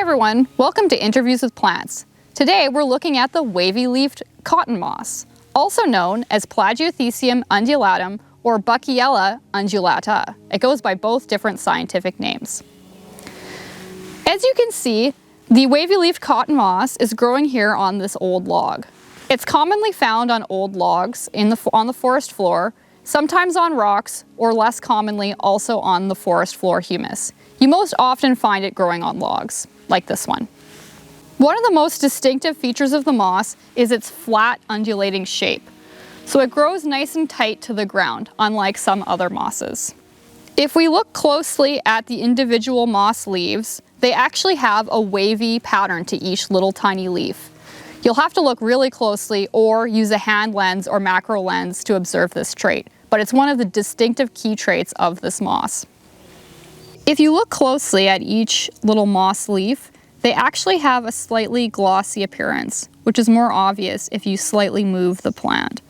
everyone, welcome to Interviews with Plants. Today we're looking at the wavy-leafed cotton moss, also known as Plagiothecium undulatum or Buckiella undulata. It goes by both different scientific names. As you can see, the wavy-leafed cotton moss is growing here on this old log. It's commonly found on old logs on the forest floor, sometimes on rocks, or less commonly also on the forest floor humus. You most often find it growing on logs, like this one. One of the most distinctive features of the moss is its flat, undulating shape. So it grows nice and tight to the ground, unlike some other mosses. If we look closely at the individual moss leaves, they actually have a wavy pattern to each little tiny leaf. You'll have to look really closely or use a hand lens or macro lens to observe this trait, but it's one of the distinctive key traits of this moss. If you look closely at each little moss leaf, they actually have a slightly glossy appearance, which is more obvious if you slightly move the plant.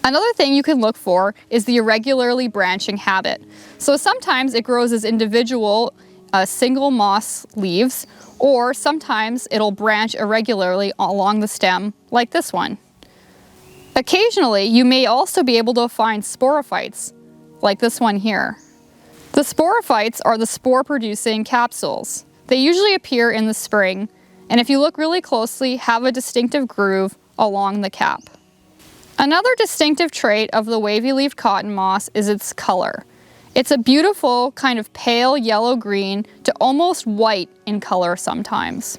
Another thing you can look for is the irregularly branching habit. So sometimes it grows as individual single moss leaves, or sometimes it'll branch irregularly along the stem like this one. Occasionally, you may also be able to find sporophytes, like this one here. The sporophytes are the spore-producing capsules. They usually appear in the spring, and if you look really closely, have a distinctive groove along the cap. Another distinctive trait of the wavy-leafed cotton moss is its color. It's a beautiful kind of pale yellow-green to almost white in color sometimes.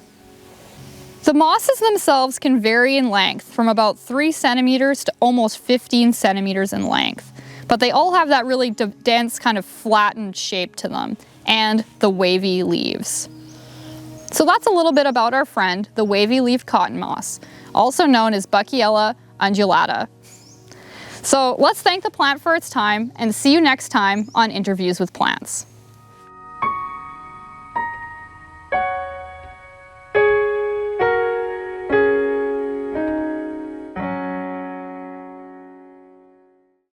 The mosses themselves can vary in length from about 3 centimeters to almost 15 centimeters in length, but they all have that really dense kind of flattened shape to them and the wavy leaves. So that's a little bit about our friend, the wavy-leafed cotton moss, also known as Buckiella undulata. So let's thank the plant for its time and see you next time on Interviews with Plants.